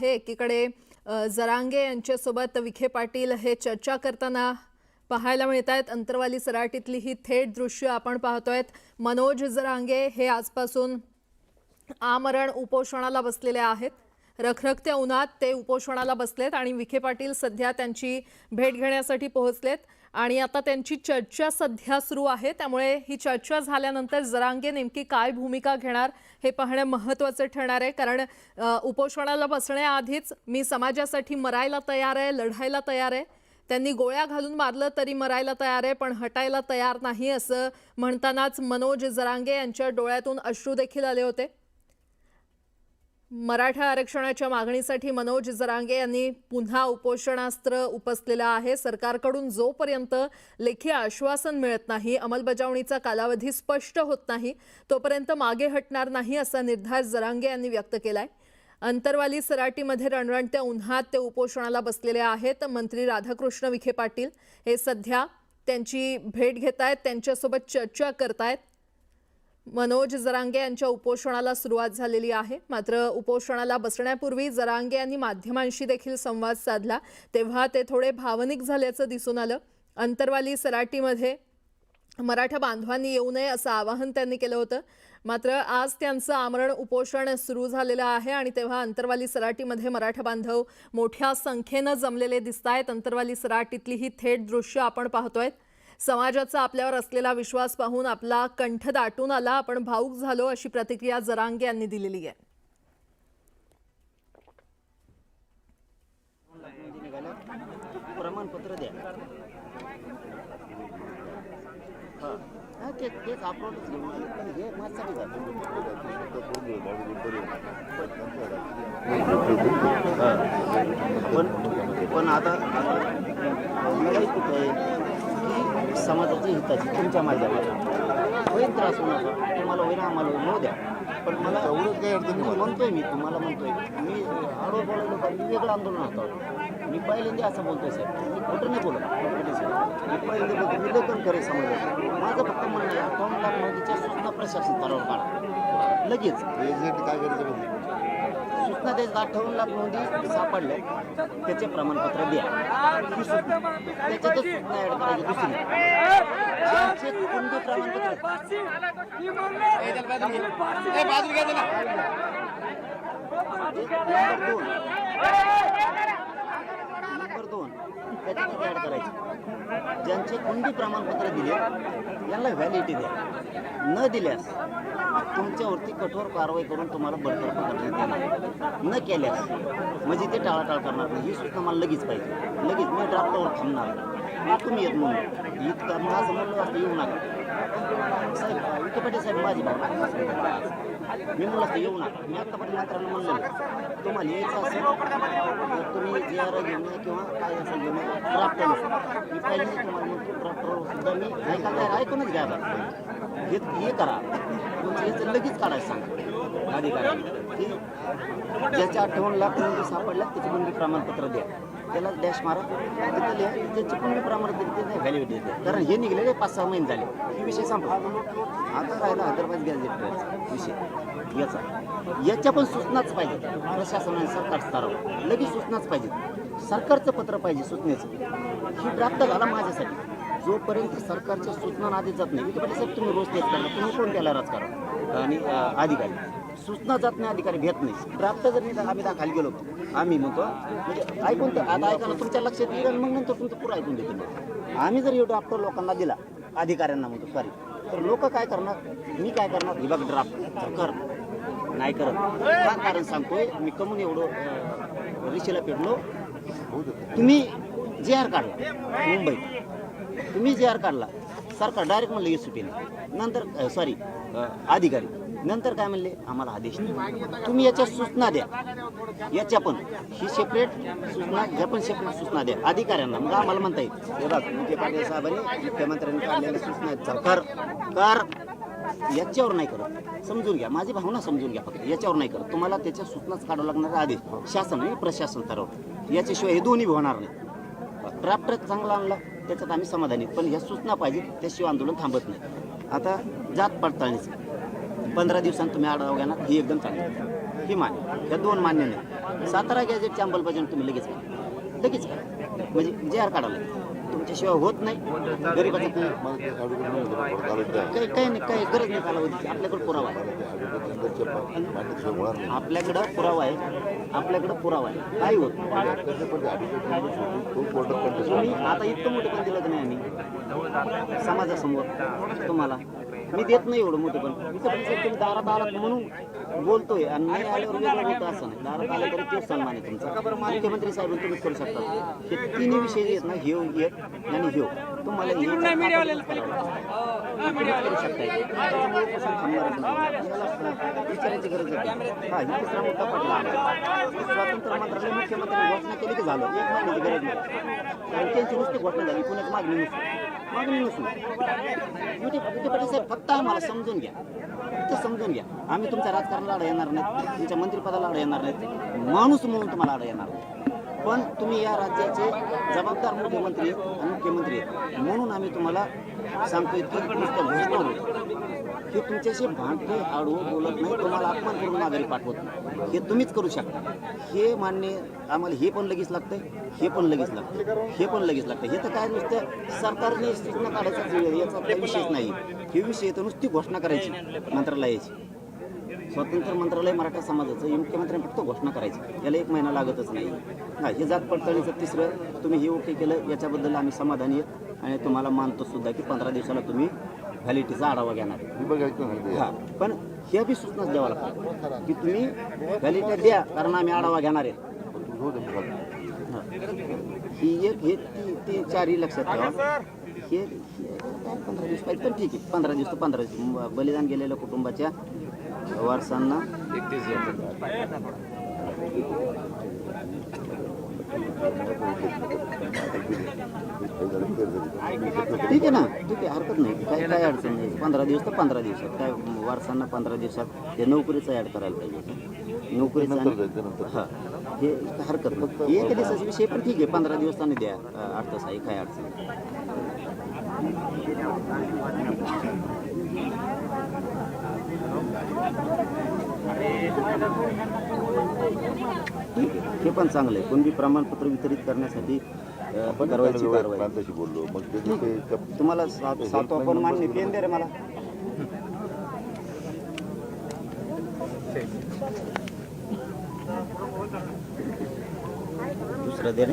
आहे। एकीकडे जरांगे यांच्यासोबत विखे पाटील हे चर्चा करताना पाहायला मिळत आहेत। अंतरवाली सराटीतली ही थेट दृश्य आपण पाहतोय। मनोज जरांगे हे आजपासून आमरण उपोषणाला बसलेले आहेत। रखरखत्या उन्हात ते उपोषणाला बसलेत आणि विखे पाटील सध्या त्यांची भेट घेण्यासाठी पोहोचलेत आणि आता त्यांची चर्चा सध्या सुरू आहे। त्यामुळे ही चर्चा झाल्यानंतर जरांगे नेमकी काय भूमिका घेणार हे पाहणे महत्त्वाचे ठरणार आहे। कारण उपोषणाला बसण्याआधीच मी समाजासाठी मरायला तयार आहे, लढायला तयार आहे, त्यांनी गोळ्या घालून मारलं तरी मरायला तयार आहे पण हटायला तयार नाही असं म्हणतानाच मनोज जरांगे यांच्या डोळ्यातून अश्रू देखील आले होते। मराठा आरक्षणाच्या मागणीसाठी मनोज जरांगे यांनी पुन्हा उपोषणास्त्र उपसलेलं आहे। सरकारकडून जोपर्यंत लेखी आश्वासन मिळत नाही, अंमलबजावणीचा कालावधी स्पष्ट होत नाही, तोपर्यंत मागे हटणार नाही असा निर्धार जरांगे यांनी व्यक्त केलाय। अंतरवाली सराटीमध्ये रणरणत्या उन्हात ते उपोषणाला बसलेले आहेत। मंत्री राधाकृष्ण विखे पाटील हे सध्या त्यांची भेट घेत आहेत, त्यांच्यासोबत चर्चा करतायत। मनोज जरांगे यांच्या उपोषणाला सुरुवात झालेली आहे। मात्र उपोषणाला बसण्यापूर्वी जरांगे यांनी माध्यमांशी देखील संवाद साधला, तेव्हा ते थोडे भावनिक झाल्याचं दिसून आलं। अंतरवाली सराटीमध्ये मराठा बांधवांनी येऊ नये असं आवाहन त्यांनी केलं होतं। मात्र आज त्यांचं आमरण उपोषण सुरू झालेलं आहे आणि तेव्हा अंतरवाली सराटीमध्ये मराठा बांधव मोठ्या संख्येनं जमलेले दिसतायत। अंतरवाली सराटीतली ही थेट दृश्य आपण पाहतोय। समाजाचा आपल्यावर असलेला विश्वास पाहून आपला कंठ दाटून आला, आपण भावुक झालो अशी प्रतिक्रिया जरांगे यांनी दिलेली आहे। प्रमाणपत्र द्या, पण आता समाजाची हिताची तुमच्या माध्यमातून होईल त्रास होऊ नका, तुम्हाला होईल आम्हाला होऊ द्या, पण मला एवढं काही अडचण म्हणतोय, मी तुम्हाला म्हणतोय, मी आडवं बोलायला पाहिजे, वेगळं आंदोलन होतं। मी पहिल्यांदा असं बोलतोय साहेब, मी खोटं नाही बोलत, मी पहिल्यांदा बोलतो, मी लेखन करेल समाजाचं। माझं फक्त म्हणणं आहे 58 लाख मोदीच्या सूचना प्रशासन स्तरावर काढा लगेच। काय करायचं सूचना द्यायचं, 58 लाख नोंदी सापडल्या त्याचे प्रमाणपत्र द्या, ही सूचना, त्याच्यातच सूचना ऍड करायची। दुसरी ज्यांचे कुंडी प्रमाणपत्र नंबर 2 त्याच्यात ऍड करायची। ज्यांचे कुंडी प्रमाणपत्र दिले यांना व्हॅलिडिटी द्या, न दिल्यास तुमच्यावरती कठोर कारवाई करून तुम्हाला बडतर्फ करण्यात येणार, न केल्यास म्हणजे ते टाळाटाळ करणार नाही। ही सूचना मला लगेच पाहिजे, लगेच। मी ड्राफ्टवर थांबणार, तुम्ही येत म्हणून इतकं माझं म्हणलं असतं येऊ नका साहेब। विखे पाटील साहेब माझी भावना, मी म्हणलं असतं येऊ नका। मी आत्तापर्यंत मंत्र्यांना म्हणलं तुम्हाला यायचं असेल तर तुम्ही जे आर घेऊन किंवा काय असं घेऊन ड्राफ्टर, मी पहिल्यांदा तुम्हाला म्हणतो ड्राफ्टरवर सुद्धा मी ऐकायला ऐकूनच घ्यायला हे करा, म्हणजे याचं लगेच काढायचं सांगा अधिकारी की ज्याच्या 58 लाख नोंदी सापडल्या त्याची कुंडी प्रमाणपत्र द्या, त्याला डॅश मारा, तिथं लिहा त्याची कुंडी प्रमाणपत्र व्हॅलिडिटी द्या। कारण हे निघलेले 5-6 महिने झाले, ही विषय संपला। आता राहिला हैदराबाद गॅझेट विषय याच्या पण सूचनाच पाहिजे प्रशासनाने, सरकार स्तरावर लगेच सूचनाच पाहिजे। सरकारचं पत्र पाहिजे सूचनेचं, ही ड्राफ्ट झाला माझ्यासाठी। जोपर्यंत सरकारच्या सूचना आधी जात नाही, विखे पाटील साहेब तुम्ही रोज तेच करा, तुम्ही कोण त्याला राजकारण आणि अधिकारी सूचना जात नाही, अधिकारी भेट नाही। ड्राफ्ट जर नाही आम्ही खाली गेलो आम्ही म्हणतो म्हणजे ऐकून, आता ऐका ना तुमच्या लक्षात येईल आणि मग नंतर तुमचं पुरं ऐकून देतो। आम्ही जर हे ड्राफ्ट लोकांना दिला, अधिकाऱ्यांना म्हणतो सॉरी, तर लोक काय करणार, मी काय करणार, ही बघ ड्राफ्ट कर नाही करत का, कारण सांगतोय मी कमून एवढं रिशीला पेटलो। तुम्ही जे आर काढला मुंबईत, तुम्ही जे आर काढला, सरकार डायरेक्ट म्हणलं एसपी नंतर सॉरी अधिकारी नंतर काय म्हणले आम्हाला आदेश नाही, तुम्ही याच्या सूचना द्या, याच्या पण ही सेपरेट सूचना, ह्या पण सेपरेट सूचना द्या अधिकाऱ्यांना। मग आम्हाला म्हणता येईल हे बघ विखे पाटील साहेबांनी मुख्यमंत्र्यांनी काढलेल्या सूचना आहेत, कर याच्यावर नाही करत, समजून घ्या माझी भावना, समजून घ्या फक्त, याच्यावर नाही करत, तुम्हाला त्याच्या सूचनाच काढावं लागणार आदेश शासन आणि प्रशासन स्तरावर, याच्याशिवाय हे दोन्ही होणार नाही। ड्राफ्ट चांगला आणला त्याच्यात आम्ही समाधानी, पण ह्या सूचना पाहिजे, त्याशिवाय आंदोलन थांबत नाही। आता जात पडताळणीचं 15 दिवसांत तुम्ही आढावा घेणार, ही एकदम चांगली, ही मान्य, ह्या 2 मान्य नाही। सातारा गॅजेटची अंमलबजावणी तुम्ही लगेच करा म्हणजे जे आर काढावं लागेल. तुमच्याशिवाय होत नाही. गरीबाचं काही नाही, काही गरज नाही कालावधीची. आपल्याकडे पुरावा आहे, आपल्याकडं पुरावा आहे, आपल्याकडं पुरावा आहे. काही होत तुम्ही आता इतकं मोठं पण दिलं नाही आम्ही समाजासमोर तुम्हाला. मी देत नाही एवढं मोठं पण तुम्ही दारात आलात म्हणून बोलतोय आणि नाही आल्यावर वेगळं होतं असं नाही. दारात आलं तरी तेच सन्मान आहे तुमचा. मुख्यमंत्री साहेब तुम्ही करू शकता. हे तिन्ही विषय जे आहेत ना, ह्यो एक आणि ह्यो तुम्हाला करू शकता. विचारायची गरज आहे. हा ही दुसरा मुद्दा पडला. स्वातंत्र्य मंत्रालय मुख्यमंत्र्यांनी घोषणा केली की झालं. एक महिन्याची गरज नाही. कारण त्यांची नुसती घोषणा झाली, पुण्याची मागणी नसून साहेब फक्त आम्हाला समजून घ्या. ते समजून घ्या. आम्ही तुमच्या राजकारणाला आडा येणार नाही, तुमच्या मंत्रिपदाला आडा येणार नाही, माणूस म्हणून तुम्हाला आडा येणार नाही. पण तुम्ही या राज्याचे जबाबदार मुख्यमंत्री आणि मुख्यमंत्री आहेत म्हणून आम्ही तुम्हाला सांगतोय की नुसत्या घोषणा होईल. हे तुमच्याशी भांडे आडवं बोलत नाही, तुम्हाला अपमान करून माघारी पाठवत नाही. हे तुम्हीच करू शकता. हे मान्य आम्हाला हे पण लगेच लागतंय, हे पण लगेच लागतं, हे पण लगेच लागतं. हे तर काय नुसतं सरकारने सूचना काढायचा याचा काही विषयच नाही. हे विषय तर नुसती घोषणा करायची मंत्रालयाची. स्वातंत्र्य मंत्रालय मराठा समाजाचं हे मुख्यमंत्र्यांनी फक्त घोषणा करायची. याला एक महिना लागतच नाही. हा हे जात पडताळणीचं तिसरं तुम्ही हे ओके केलं याच्याबद्दल आम्ही समाधानी आहेत आणि तुम्हाला मानतो सुद्धा की 15 दिवसाला तुम्ही व्हॅलिडिटीचा आढावा घेणार आहे. हा पण ह्या बी सूचनाच द्यावं लागतं की तुम्ही व्हॅलिडिटी द्या कारण आम्ही आढावा घेणार आहे. ही एक हे ती चारही लक्षात ठेवा. हे 15 दिवस पाहिजे पण ठीक आहे. 15 दिवस तर 15 दिवस. बलिदान गेलेल्या कुटुंबाच्या वारसांना 31 ठीक आहे ना, ठीक आहे, हरकत नाही. काय अडचण नाही. 15 दिवस तर 15 दिवसात काय वारसांना 15 दिवसात ते नोकरीचं ॲड करायला पाहिजे. नोकरीचं हां हे हरकत नाही. एका दिवसाचा विषय पण ठीक आहे. 15 दिवसांनी द्या 8 तास आहे, काय अडचण ठीक आहे. हे पण चांगलं आहे. कोणती प्रमाणपत्र वितरित करण्यासाठी कारवाईची कारवाई बोललो. मग तुम्हाला 7 आपण मान्य पेन दे रे मला. दुसरं दे रे.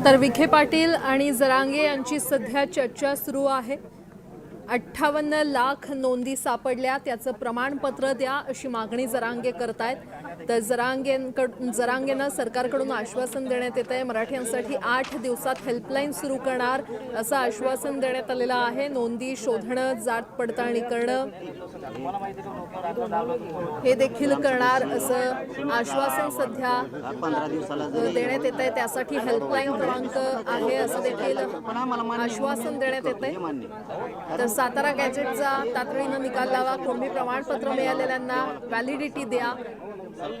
तर विखे पाटील आणि जरांगे यांची सध्या चर्चा सुरू आहे. 58 लाख नोंदी सापडल्या, त्याचं प्रमाणपत्र द्या अशी मागणी जरांगे करतायत. तर जरांगेनं सरकारकडून आश्वासन देण्यात येत आहे. मराठ्यांसाठी 8 दिवसात हेल्पलाईन सुरू करणार असं आश्वासन देण्यात आलेलं आहे. नोंदी शोधणं, जात पडताळणी करणं हे देखील करणार असं आश्वासन सध्या 15 दिवसाला देण्यात येत आहे. त्यासाठी हेल्पलाईन क्रमांक आहे असं देखील आश्वासन देण्यात येत आहे. तर सातारा गॅजेटचा तातडीनं निकाल लावा, कुणबी प्रमाणपत्र मिळालेल्यांना व्हॅलिडिटी द्या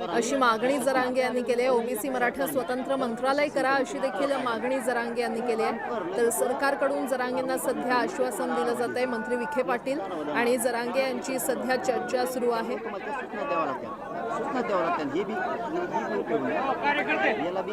अशी मागणी जरांगे यांनी केली आहे. ओबीसी मराठा स्वतंत्र मंत्रालय करा अशी देखील मागणी जरांगे यांनी केली आहे. तर सरकारकडून जरांगेंना सध्या आश्वासन दिलं जात आहे. मंत्री विखे पाटील आणि जरांगे यांची सध्या चर्चा सुरू आहे. सूचना द्यावं लागतात. हे बी याला बी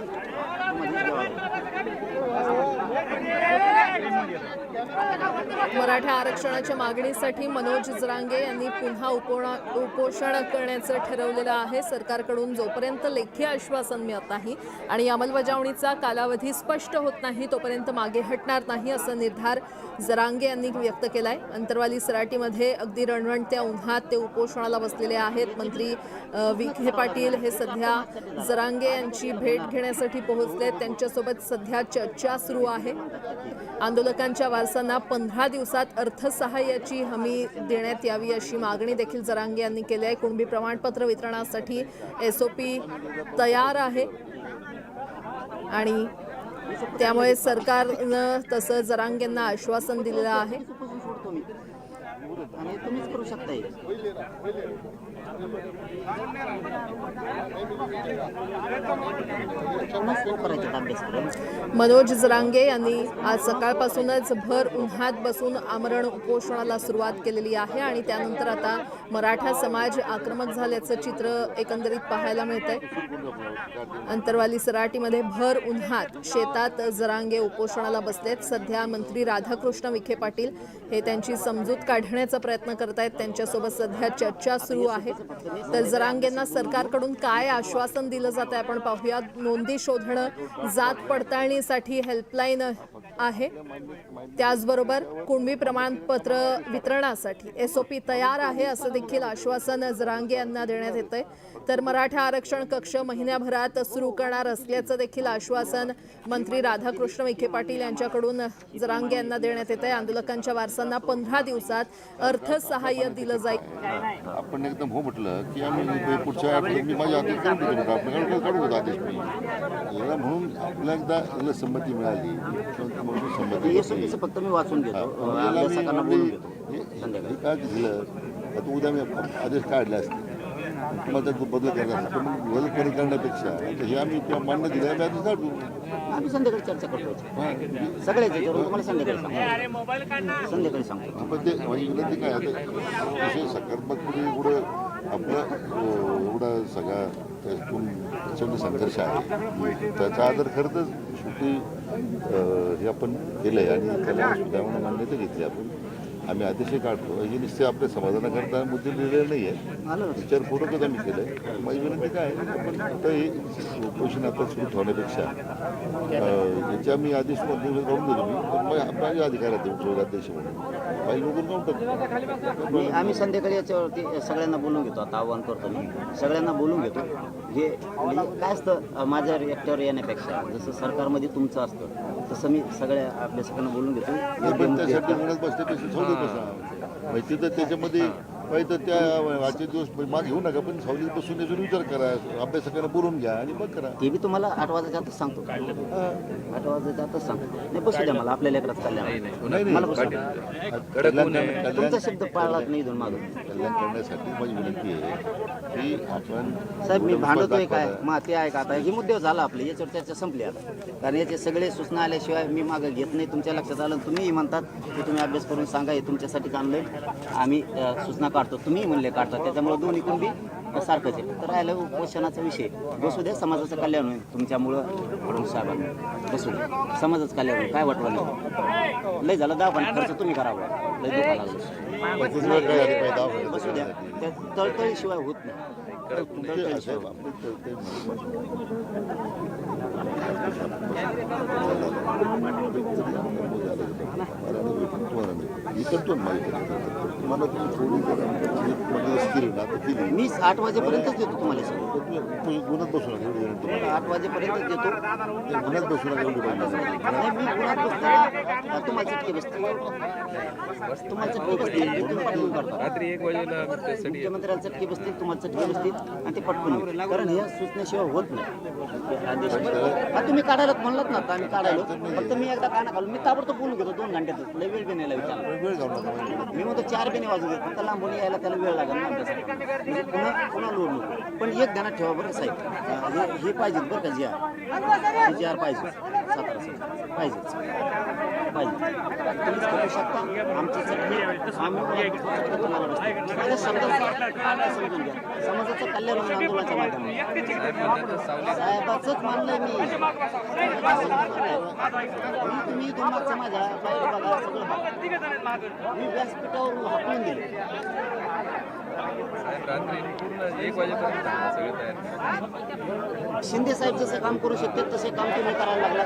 मराठा आरक्षणाच्या मागणीसाठी मनोज जरांगे यांनी पुन्हा उपोषण करण्याचं ठरवलेलं आहे. सरकारकडून जोपर्यंत लेखी आश्वासन मिळत नाही आणि अंमलबजावणीचा कालावधी स्पष्ट होत नाही तोपर्यंत मागे हटणार नाही असा निर्धार जरांगे यांनी व्यक्त केलाय. अंतरवाली सराटीमध्ये अगदी रणरणत्या उन्हात ते उपोषणाला बसलेले आहेत. मंत्री विखे पाटील हे सध्या जरांगे यांची भेट घेण्यासाठी पोहोचले. त्यांच्यासोबत सध्या चर्चा सुरू आहे. आंदोलकांच्या वारसांना 15 दिवसात अर्थसहाय्याची हमी देण्यात यावी अशी मागणी देखील जरांगे यांनी केली आहे. कुणबी प्रमाणपत्र वितरणासाठी SOP तयार आहे आणि त्यामुळे सरकारनं तसं जरांगेंना आश्वासन दिलेलं आहे. आणि तुम्हीच करू शकता. नसतो करायचे अभ्यासक्रम. मनोज जरांगे यांनी आज सकाळपासूनच भर उन्हात बसून आमरण उपोषणाला सुरुवात केलेली आहे आणि त्यानंतर आता मराठा समाज आक्रमक झाल्याचं चित्र एकंदरीत पाहायला मिळतंय. अंतरवाली सराटीमध्ये भर उन्हात शेतात जरांगे उपोषणाला बसलेत. सध्या मंत्री राधाकृष्ण विखे पाटील हे त्यांची समजूत काढण्याचा प्रयत्न करत आहेत. त्यांच्यासोबत सध्या चर्चा सुरू आहे. तर जरांगेंना सरकारकडून काय आश्वासन दिलं जात आहे आपण पाहूया. नोंदी शोधणं, जात पडताळणीसाठी हेल्पलाईन आहे. त्याचबरोबर कुणबी प्रमाणपत्र वितरणासाठी SOP तयार आहे असं देखील आश्वासन जरांगे यांना देण्यात येतंय. तर मराठा आरक्षण कक्ष महिन्याभरात सुरू करणार असल्याचं देखील आश्वासन मंत्री राधाकृष्ण विखे पाटील यांच्याकडून जरांगे यांना देण्यात येत आहे. आंदोलकांच्या वारसांना 15 दिवसात अर्थसहाय्य दिलं जाईल. आपण एकदम हो म्हटलं की आम्ही पुढच्या मी माझ्या आदेश काढू होता आदेश मी याला म्हणून आपल्याला एकदा याला संमती मिळाली. संमती SOPचं फक्त मी वाचून घेतो, अभ्यासकांना बोलून घेतो संध्याकाळी. काय दिलं आता उद्या मी आदेश काढले असते तुम्हाला त्यात बदल करायचा असतो पण बदल करण्यापेक्षा हे आम्ही किंवा मान्य दिलं आम्ही आदेश काढू. आम्ही संध्याकाळी चर्चा करतो सगळ्याच याच्यावर. तुम्हाला संध्याकाळी सांगतो, संध्याकाळी सांगतो. पण ते माझी विनंती काय आहे विषय सकारात्मकपणे एवढं आपलं एवढा सगळा त्यातून प्रचंड संघर्ष आहे त्याचा आदर खरं तर शेवटी हे आपण केलं आहे आणि त्याला सुधारणा मान्यता घेतली. आपण आम्ही आदेशही काढतो हे निश्चय आपल्या समाधानाकरता मुद्दे लिहिलेले नाही आहे. विचारपूर्वकच आम्ही केलं आहे. माझी विनंती काय आहे आपण आता हे उपोषण आता सुरू ठेवण्यापेक्षा याच्या मी आदेश काढून देतो मी पण माझ्या अधिकारात देऊ अध्यक्ष म्हणून फाईल वगैरे काढून टाकतो. आम्ही संध्याकाळी याच्यावरती सगळ्यांना बोलून घेतो. आता आव्हान करतो मी सगळ्यांना बोलून घेतो. हे म्हणजे काय असतं माझ्या एकट्यावर येण्यापेक्षा जसं सरकारमध्ये तुमचं असतं तसं मी सगळ्या अभ्यासकांना बोलून घेतो. त्यासाठी म्हणत बसण्यापेक्षा माहिती तर त्याच्यामध्ये पाहिजे तर त्या आजचे दिवस माग घेऊ नका पण सावलीत बसून याच्यावर विचार करा अभ्यासकांना बोलून घ्या आणि मग करा. ते बी तुम्हाला 8 वाजायच्या आतच सांगतो. 8 वाजायच्या आतच सांगतो. नाही बसू द्या मला आपल्या लेकरात कल्याण मला बसू द्या. तुमचा शब्द पाळलाच नाही इथून मागून. कल्याण करण्यासाठी माझी विनंती आहे की आपण साहेब मी भांडतोय काय मग ते आहे का आता हे मुद्दे झाला आपले याच्यावर चर्चा संपली आता. कारण याचे सगळे सूचना आल्याशिवाय मी मागं घेत नाही. तुमच्या लक्षात आलं तुम्हीही म्हणतात की तुम्ही अभ्यास करून सांगा हे तुमच्यासाठी आणलंय आम्ही सूचना काढतो. तुम्ही म्हणले काढता त्याच्यामुळे दोन्ही कुणबी सारखंच आहे. तर राहिलं उपोषणाचा विषय बसू द्या. समाजाचं कल्याण होईल तुमच्यामुळं फडणवीस साहेबांना बसू द्या. समाजाचं कल्याण होईल काय वाटवं नाही. लय झालं दवाखाना खर्च तुम्ही करावा लय दुखा लागलं बसू द्या. त्या तळतळीशिवाय होत नाही. तुम्हाला मी 8 वाजेपर्यंतच देतो तुम्हाला सगळं. गुन्ह्यात बसू नका 8 वाजेपर्यंत देतो. गुन्ह्यात बसू नका एवढी नाही मी गुन्ह्यात बसताना तुम्हाला चटके बसते. तुम्हाला चटके बसतील मी तुम्ही पटकून करता. रात्री 1 वाजेला मुख्यमंत्र्याला चटके बसतील तुम्हाला चटके बसतील आणि ते पटकून होईल. कारण हे सूचनेशिवाय होत नाही आदेश. तुम्ही काढायला म्हणलात ना आता आम्ही काढायलो फक्त मी एकदा काना घालून मी ताबडतोब बोलून घेतो 2 घंट्यातच. लय वेळ बी नाही विचारला वेळ घालू नका. मी म्हणतो 4 बिने वाजू देत फक्त लांबून यायला त्याला वेळ लागेल ना अभ्यासाला. म्हणजे पुन्हा लोड नको. पण एक ध्यानात ठेवा बरं साहेब हे पाहिजे बरं का जी आर पाहिजे 17 पाहिजेच तुम्हीच करू शकता. आमची चटणी आम्ही तुम्हाला बसतो. माझ्या शब्दाचा समजून घ्या. समाजाचं कल्याण होईल आंदोलनाच्या माध्यमातून. साहेबाचंच मानलंय मी. तुम्ही मागचा माझ्या पाहिलं बघा सगळं बघा. मी व्यासपीठावर हाकलून दिले. रात्री पूर्ण 1 वाजेपर्यंत सगळे तयार. शिंदे साहेब जसं काम करू शकतात तसे काम तुम्ही करायला लागला.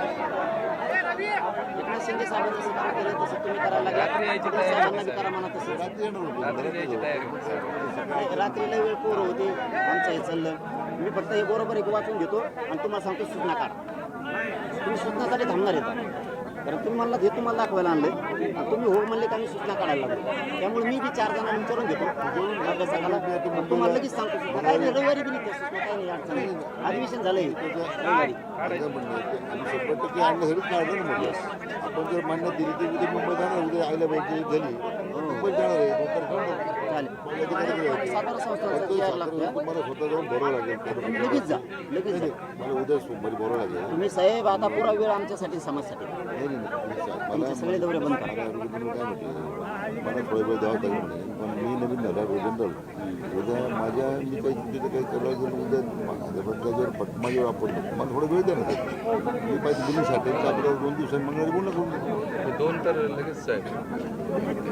एकनाथ शिंदे साहेब जसं काम केलं तसं तुम्ही करायला लागला. साहेबांना बी करा म्हणा तसं. रात्री जायची तयारी. रात्रीला वेळ पोरं होते आमचं हे चाललं. मी फक्त हे बरोबर एक वाचून घेतो आणि तुम्हाला सांगतो सूचना काढा. तुम्ही सूचनासाठी थांबणार येतात कारण तुम्ही म्हणला हे तुम्हाला दाखवायला आणले तुम्ही हो म्हणले की आम्ही सूचना काढायला लागलो. त्यामुळे मी बी 4 जणांना विचारून घेतो अभ्यासकाला तुम्हाला लगेच सांगतो सूचना काय नाही. रविवारी बी निघते सूचना काय नाही अडचण नाही. अधिवेशन झालंय रविवारी. 100% आणण्यासाठीच काढलं ना म्हटलं. आपण जर मान्य दिली तर उद्या मुंबई जाणार उद्या आयला पाहिजे झाली मुंबई जाणार आहे. आले सातारा संस्थांचा फक्त GR सातारा लागतोय. तुम्हाला स्वतः जाऊन भरावं लागेल तर लगेच जा लगेच जा मला उद्या सोमवारी भरावं लागेल. तुम्ही साहेब आता पुरा वेळ आमच्यासाठी समाजसाठी नाही, नाही, नाही. तुमचे सगळे दौरे बंद करा. मला तुम्ही काय म्हटलं मला थोडा वेळ द्यावा लागेल म्हणे पण मी नवीन झाला जनरल उद्या माझ्या मी काही चुकीचं काही करायला गेलं उद्या त्याच्यावर माझ्यावर वापरतो मला थोडा वेळ द्या ना ते. मी पाहिजे दिल्लीसाठी आपल्याला 2 दिवसांनी मंगळवारी बोलणं करून देतो. 2 तर लगेच साहेब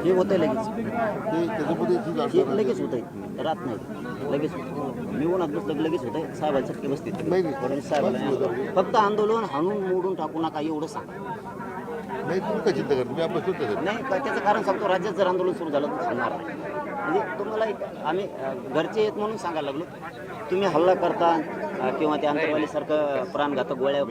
हे होतंय लगेच ते त्याच्यामध्ये ती हे अडचण लगेच होतंय रात नाही लगेच होतं मी उन्हात बसलं की लगेच होतंय साहेबांच्या चटके बसते नाही, नाही. फडणवीस साहेबांना फक्त आंदोलन हाणून मोडून टाकू नका एवढं सांगा. नाही तुम्ही काय चिंता करता मी आपलं स्वतः नाही का त्याचं कारण सांगतो राज्यात जर आंदोलन सुरू झालं तर थांबणार नाही म्हणजे तुम्हाला एक आम्ही घरचे आहेत म्हणून सांगायला लागलो तुम्ही हल्ला करता किंवा ते आंतरवालीसारखं प्राणघातक गोळ्या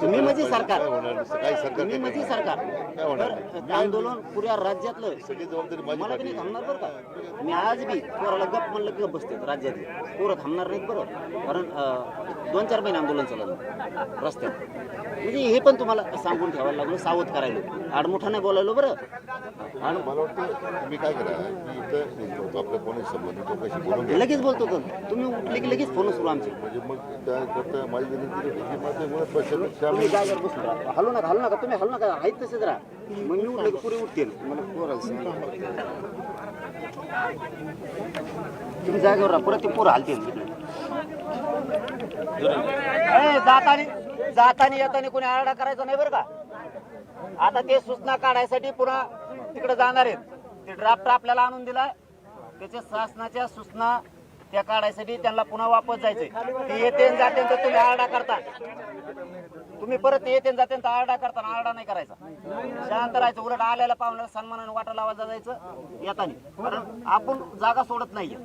तुम्ही म्हणजे सरकार काही सरकार तुम्ही म्हणजे सरकार काय होणार तर आंदोलन पुऱ्या राज्यातलं सगळी जबाबदारी माझी मला की नाही थांबणार बरं का मी आज बी पोराला गप म्हणलं की गप बसते राज्यातले पोरं थांबणार नाहीत बरं कारण 2-4 महिने आंदोलन चाललं रस्त्यात म्हणजे हे पण तुम्हाला सांगून ठेवायला लागलो सावध करायला आडमुठा नाही बोलायलो बरं मला वाटतं तुम्ही काय करा की इथं आपल्या कोणाशी संबंध चौकशी बोलून घ्या. लगेच बोलतो का तुम्ही उठले की लगेच फोन सुरू आमचे म्हणजे मग त्याकरता माझी विनंती होती की माझ्या मुळात बसायला तुम्ही जागेवर बसून राहा हलू नका तुम्ही हलू नका आहेत तसेच राहा मग मी उठले की पुरी उठतील मला पोराला सांगा. तुम्ही जागेवर राहा परत ते पोरं हलतील तिकडे जातानी येतानी कोणी आरडा करायचा नाही बरं का आता ते सूचना काढायसाठी पुन्हा तिकडे जाणार आहेत ते ड्राफ्ट आपल्याला आणून दिलाय त्याच्या शासनाच्या सूचना त्या काढायसाठी त्यांना पुन्हा वापस जायचंय ते येते आणि जाते तर तुम्ही आरडा करता तुम्ही परत येते आणि जाते तर आरडा करता आरडा नाही करायचा शांत राहायचं उलट आलेल्या पाहुण्याला सन्मानाने वाटा लावायला जायचं येतानी कारण आपण जागा सोडत नाहीये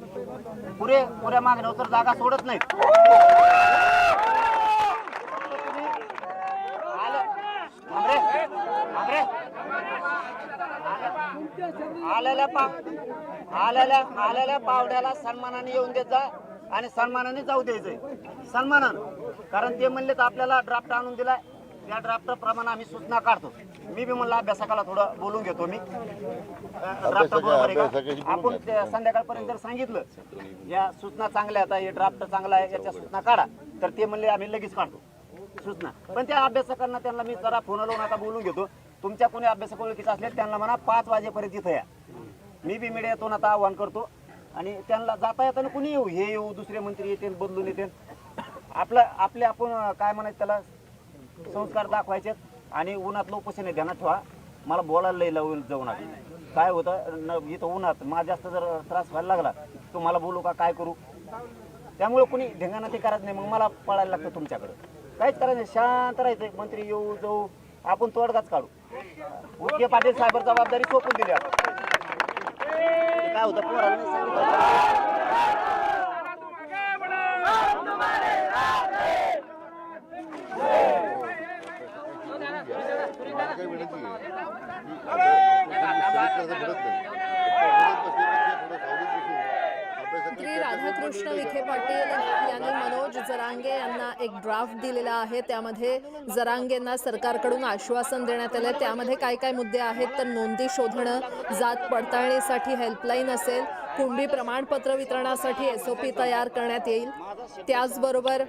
पुऱ्या मागण्यावर तर जागा सोडत नाहीत आलेल्या पावड्याला सन्मानाने येऊन देत जा आणि सन्मानाने जाऊ द्यायचंय सन्मानानं कारण ते म्हणले तर आपल्याला ड्राफ्ट आणून दिलाय त्या ड्राफ्ट प्रमाणे आम्ही सूचना काढतो मी बी म्हणलं अभ्यासकाला थोडं बोलून घेतो मी ड्राफ्ट बरोबर आहे का आपण संध्याकाळपर्यंत जर सांगितलं या सूचना चांगल्या आता हे ड्राफ्ट चांगला आहे याच्या सूचना काढा तर ते म्हणले आम्ही लगेच काढतो सूचना पण त्या अभ्यासकांना त्यांना मी जरा फोन लावून आता बोलून घेतो तुमच्या कोणी अभ्यासक ओळखीचे असले त्यांना म्हणा 5 वाजेपर्यंत इथं या मी बी मीडियातून आता आव्हान करतो आणि त्यांना जाता येताना कुणी येऊ हे येऊ दुसरे मंत्री येते बदलून येते आपण काय म्हणायचं त्याला संस्कार दाखवायचे आणि उन्हातलं उपोषण ध्यानात ठेवा मला बोलायला लई लावून जाऊ नका काय होतं इथं उन्हात मला जास्त जर त्रास व्हायला लागला तुम्हाला बोलू का काय करू त्यामुळे कुणी ढेंगाणा ते करत नाही मग मला पळायला लागतं तुमच्याकडे काहीच करायचं शांत राहायचं मंत्री येऊ जाऊ आपण तोडगाच काढू उके पाटील साहेब जबाबदारी सोपून दिली आपण काय होतं पोराला नाही सांगितलं मला काय विनंती आहे की आता तुम्ही सगळीकडे असं म्हणत नाही. श्री राधाकृष्ण विखे पाटील यांनी मनोज जरांगे यांना एक ड्राफ्ट दिलेला आहे त्यामध्ये जरांगेंना सरकारकडून आश्वासन देण्यात आले त्यामध्ये काय काय मुद्दे आहेत तर नोंदी शोधणं जात पडताळणीसाठी हेल्पलाईन असेल कुणबी प्रमाणपत्र वितरणासाठी SOP तयार करण्यात येईल त्याचबरोबर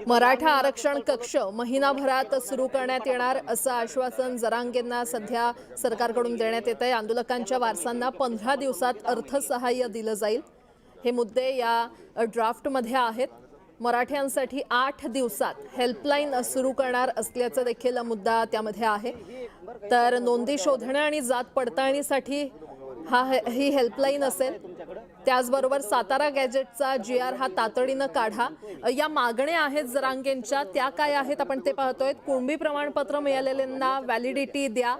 मराठा आरक्षण कक्ष महिनाभरात सुरू करण्यात येणार असं आश्वासन जरांगेंना सध्या सरकारकडून देण्यात येत आहे आंदोलकांच्या वारसांना 15 दिवसात अर्थसहाय्य दिलं जाईल हे मुद्दे या ड्राफ्टमध्ये आहेत मराठ्यांसाठी 8 दिवसात हेल्पलाईन सुरू करणार असल्याचा देखील मुद्दा त्यामध्ये आहे तर नोंदी शोधणं आणि जात पडताळणीसाठी ही हेल्पलाईन असेल त्याचबरोबर सातारा गॅजेटचा GR हा तातडीनं काढा या मागण्या आहेत जरांगेंच्या त्या काय आहेत आपण ते पाहतोय कुणबी प्रमाणपत्र मिळालेल्यांना व्हॅलिडिटी द्या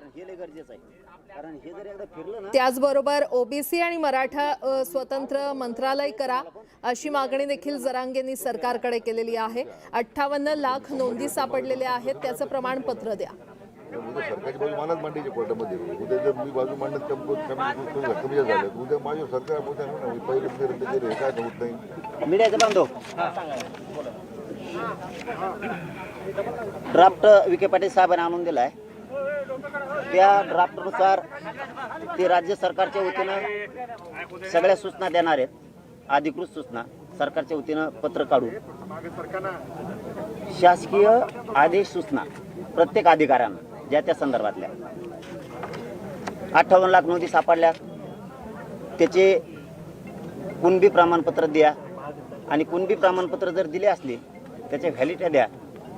त्याचबरोबर OBC आणि मराठा स्वतंत्र मंत्रालय करा अशी मागणी देखील जरांगेंनी सरकारकडे केलेली आहे 58 लाख नोंदी सापडलेल्या आहेत त्याचं प्रमाणपत्र द्या उद्या सरकारची बाजू मलाच मांडायची कोर्टामध्ये उद्या जर मी बाजू मांडत कमी झालं उद्या माझ्या सरकार पहिले रद्द केले काय होत नाही मीडियाचा बांधव ड्राफ्ट विखे पाटील साहेबांनी आणून दिलाय त्या ड्राफ्टनुसार ते राज्य सरकारच्या वतीनं सगळ्या सूचना देणार आहेत, अधिकृत सूचना सरकारच्या वतीनं पत्र काढून शासकीय आदेश सूचना प्रत्येक अधिकाऱ्यांना ज्या त्या संदर्भातल्या 58 लाख नोंदी सापडल्या, त्याचे कुणबी प्रमाणपत्र द्या आणि कुणबी प्रमाणपत्र जर दिले असले त्याच्या व्हॅलिडिटी द्या,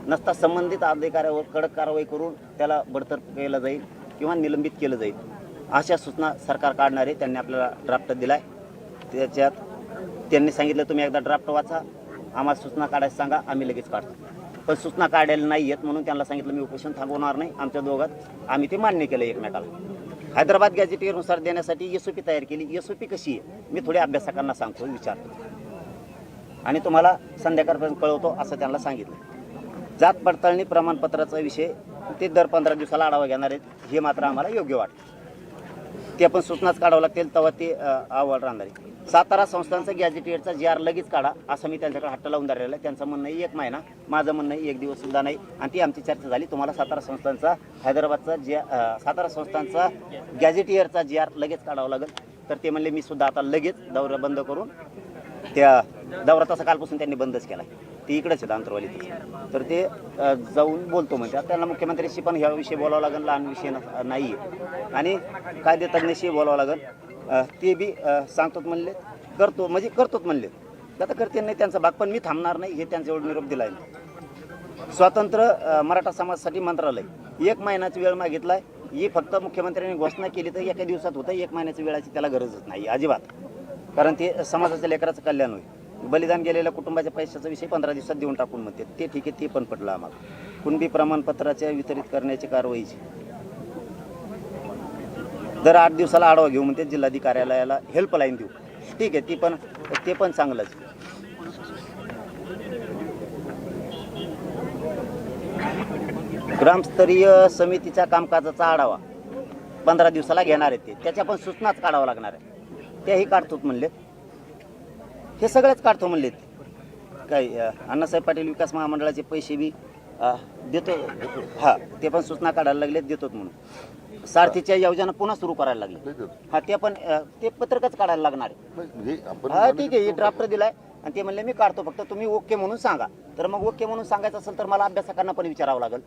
नसता संबंधित अधिकाऱ्यावर कडक कारवाई करून त्याला बडतर्फ केलं जाईल किंवा निलंबित केलं जाईल, अशा सूचना सरकार काढणारे. त्यांनी आपल्याला ड्राफ्ट दिलाय. त्याच्यात त्यांनी सांगितलं तुम्ही एकदा ड्राफ्ट वाचा, आम्हाला सूचना काढायला सांगा, आम्ही लगेच काढतो. पण सूचना काढायला नाही येत म्हणून त्यांना सांगितलं मी उपोषण थांबवणार नाही. आमच्या दोघात आम्ही ते मान्य केलं एकमेकाला. हैदराबाद गॅजेटियरनुसार देण्यासाठी SOP तयार केली. SOP कशी आहे मी थोड्या अभ्यासकांना सांगतो, विचारतो आणि तुम्हाला संध्याकाळपर्यंत कळवतो असं त्यांना सांगितलं. जात पडताळणी प्रमाणपत्राचा विषय ते दर 15 दिवसाला आढावा घेणार आहेत, हे मात्र आम्हाला योग्य वाटतं. ते पण सूचनाच काढावं लागतील तेव्हा ते अहवाल राहणार आहे. सातारा संस्थांचा गॅजेटियरचा GR लगेच काढा असं मी त्यांच्याकडे हट्ट लावून धरलेला आहे. त्यांचं म्हणणं आहे 1 महिना, माझं म्हणणं आहे 1 दिवस सुद्धा नाही. आणि ती आमची चर्चा झाली. तुम्हाला सातारा संस्थांचा सातारा संस्थांचा गॅजेटियरचा GR लगेच काढावा लागेल. तर ते म्हणले मी सुद्धा आता लगेच दौरा बंद करून, त्या दौरा तसा कालपासून त्यांनी बंदच केला, ते इकडेच आहेत अंतरवाली. तर ते जाऊन बोलतो म्हणतात. त्यांना मुख्यमंत्र्यांशी पण ह्या विषयी बोलावं लागेल, लहान विषय नाही आहे. आणि कायदे तज्ञशी बोलावं लागेल, ते बी सांगतोच म्हणले, करतोच म्हणले. आता करते नाही त्यांचा भाग, पण मी थांबणार नाही हे त्यांच्यावर निरोप दिला आहे. स्वतंत्र मराठा समाजासाठी मंत्रालय 1 महिन्याची वेळ मागितलाय. ही फक्त मुख्यमंत्र्यांनी घोषणा केली तर एका दिवसात होतं. 1 महिन्याची वेळाची त्याला गरजच नाही अजिबात, कारण ते समाजाच्या लेकराचं कल्याण होईल. बलिदान गेलेल्या कुटुंबाच्या पैशाचा विषय 15 दिवसात देऊन टाकून म्हणते ते ठीक आहे, ते पण पटलं आम्हाला. कुणबी प्रमाणपत्राच्या वितरित करण्याची कारवाईची दर 8 दिवसाला आढावा घेऊ म्हणते, जिल्हाधिकाऱ्याला हेल्पलाईन देऊ, ठीक आहे, ते पण चांगलंच. ग्रामस्तरीय समितीच्या कामकाजाचा आढावा 15 दिवसाला घेणार आहे. त्याच्या पण सूचनाच काढावं लागणार आहे. त्याही काढतोच म्हणले, हे सगळेच काढतो म्हणले. काही अण्णासाहेब पाटील विकास महामंडळाचे पैसे बी देतो, हा ते पण सूचना काढायला लागले, देतोच म्हणून. सारथीच्या योजना पुन्हा सुरू करायला लागले, हा ते पण ते पत्रकच काढायला लागणार आहे. हा ठीक आहे, हे ड्राफ्ट दिलाय आणि ते म्हणले मी काढतो, फक्त तुम्ही ओके म्हणून सांगा. तर मग ओके म्हणून सांगायचं असेल तर मला अभ्यासकांना पण विचारावं लागेल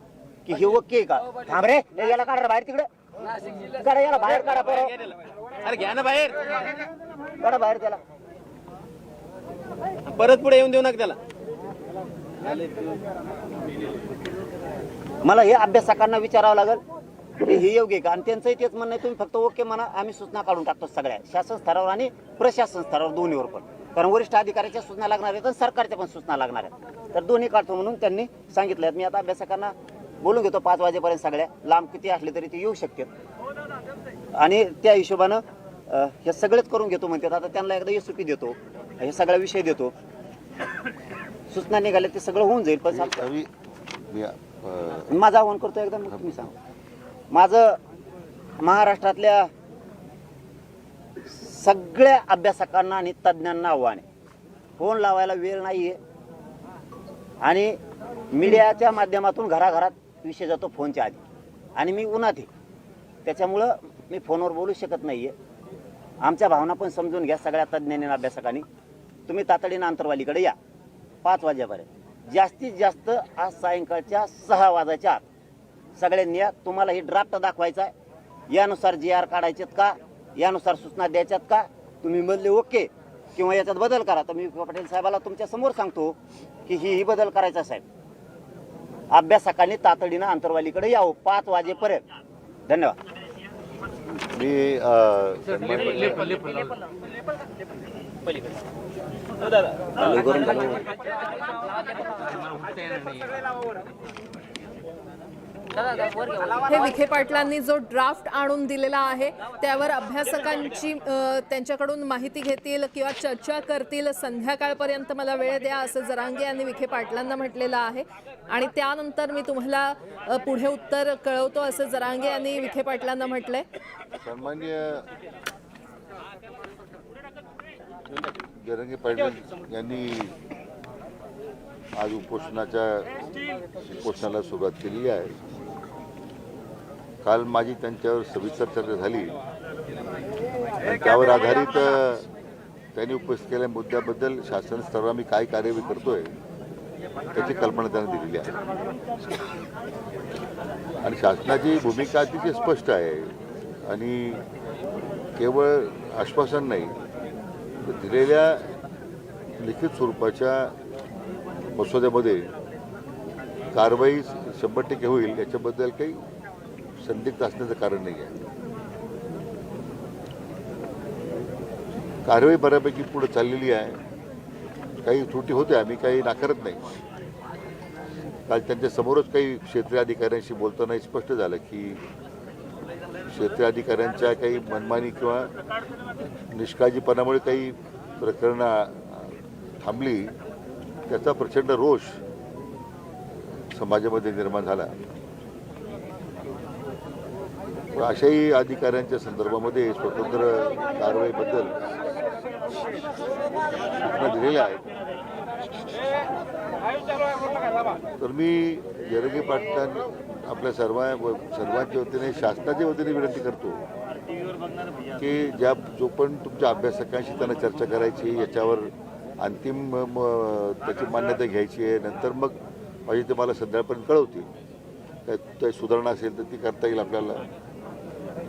की हे ओके आहे का. थांब रे, याला काढा बाहेर, तिकडे काढा, याला बाहेर काढा, अरे घ्या ना बाहेर, काढा बाहेर त्याला. परत पुढे येऊन देऊ नका त्याला. मला हे अभ्यासकांना विचारावं लागेल की हे योग्य आहे का. आणि त्यांचंही तेच म्हणणं आहे, तुम्ही फक्त ओके म्हणा, आम्ही सूचना काढून टाकतो सगळ्या शासन स्तरावर आणि प्रशासन स्तरावर दोन्हीवर पण, कारण वरिष्ठ अधिकाऱ्याच्या सूचना लागणार आहेत आणि सरकारच्या पण सूचना लागणार आहेत. तर दोन्ही काढतो म्हणून त्यांनी सांगितलं. मी आता अभ्यासकांना बोलून घेतो 5 वाजेपर्यंत, सगळ्या लांब किती असले तरी ते येऊ शकतात आणि त्या हिशोबानं हे सगळेच करून घेतो म्हणतात. आता त्यांना एकदा SOP देतो, हे सगळा विषय देतो, सूचना निघाले ते सगळं होऊन जाईल. पण माझं आव्हान करतो एकदा, मग तुम्ही सांगा. माझं महाराष्ट्रातल्या सगळ्या अभ्यासकांना आणि तज्ज्ञांना आव्हान आहे, फोन लावायला वेळ नाही आहे आणि मीडियाच्या माध्यमातून घराघरात विषय जातो फोनच्या आधी आणि मी उन्हात आहे, त्याच्यामुळं मी फोनवर बोलू शकत नाही आहे. आमच्या भावना पण समजून घ्या सगळ्या तज्ज्ञांनी आणि अभ्यासकांनी. तुम्ही तातडीनं अंतरवालीकडे या 5 वाजेपर्यंत, जास्तीत जास्त आज सायंकाळच्या 6 वाजायच्या आत सगळ्यांनी या. तुम्हाला ही ड्राफ्ट दाखवायचा आहे, यानुसार GR काढायचेत का, यानुसार सूचना द्यायच्यात का. तुम्ही म्हणले ओके किंवा याच्यात बदल करा, तर मी पाटील साहेबाला तुमच्या समोर सांगतो की ही बदल करायचा साहेब. अभ्यासकांनी तातडीनं अंतरवालीकडे यावं 5 वाजेपर्यंत. धन्यवाद. मी हे विखे पाटलांनी जो ड्राफ्ट आणून दिलेला आहे त्यावर अभ्यासकांची त्यांच्याकडून माहिती घेतील किंवा चर्चा करतील. संध्याकाळपर्यंत मला वेळ द्या असं जरांगे यांनी विखे पाटलांना म्हटलेलं आहे आणि त्यानंतर मी तुम्हाला पुढे उत्तर कळवतो असं जरांगे यांनी विखे पाटलांना म्हटलंय. सन्माननीय जरांगे पाटील यांनी आज उपोषणाला सुरुवात केली आहे. काल माझी त्यांच्यावर सविस्तर चर्चा झाली आणि त्यावर आधारित त्यांनी उपस्थित केलेल्या मुद्द्याबद्दल शासन स्तरावर आम्ही काय कार्यवाही करतोय त्याची कल्पना त्यांना दिलेली आहे आणि शासनाची भूमिका अतिशय स्पष्ट आहे आणि केवळ आश्वासन नाही तर दिलेल्या लिखित स्वरूपाच्या मसुद्यामध्ये कारवाई 100% होईल याच्याबद्दल काही संदिग्ध असण्याचं कारण नाही आहे. कारवाई बऱ्यापैकी पुढे चाललेली आहे. काही त्रुटी होत्या, आम्ही काही नाकारत नाही. काल त्यांच्या समोरच काही क्षेत्रीय अधिकाऱ्यांशी बोलताना स्पष्ट झालं की क्षेत्रीय अधिकाऱ्यांच्या काही मनमानी किंवा निष्काळजीपणामुळे काही प्रकरणं थांबली, त्याचा प्रचंड रोष समाजामध्ये निर्माण झाला. अशाही अधिकाऱ्यांच्या संदर्भामध्ये स्वतंत्र कारवाईबद्दल सूचना दिलेल्या आहेत. तर मी जरंगे पाटलां आपल्या सर्वांच्या वतीने शासनाच्या वतीने विनंती करतो की जो पण तुमच्या अभ्यासकांशी त्यांना चर्चा करायची, याच्यावर अंतिम त्याची मान्यता घ्यायची आहे. नंतर मग पाहिजे ते मला संध्याकाळपर्यंत कळवतील. काही सुधारणा असेल तर ती करता येईल आपल्याला.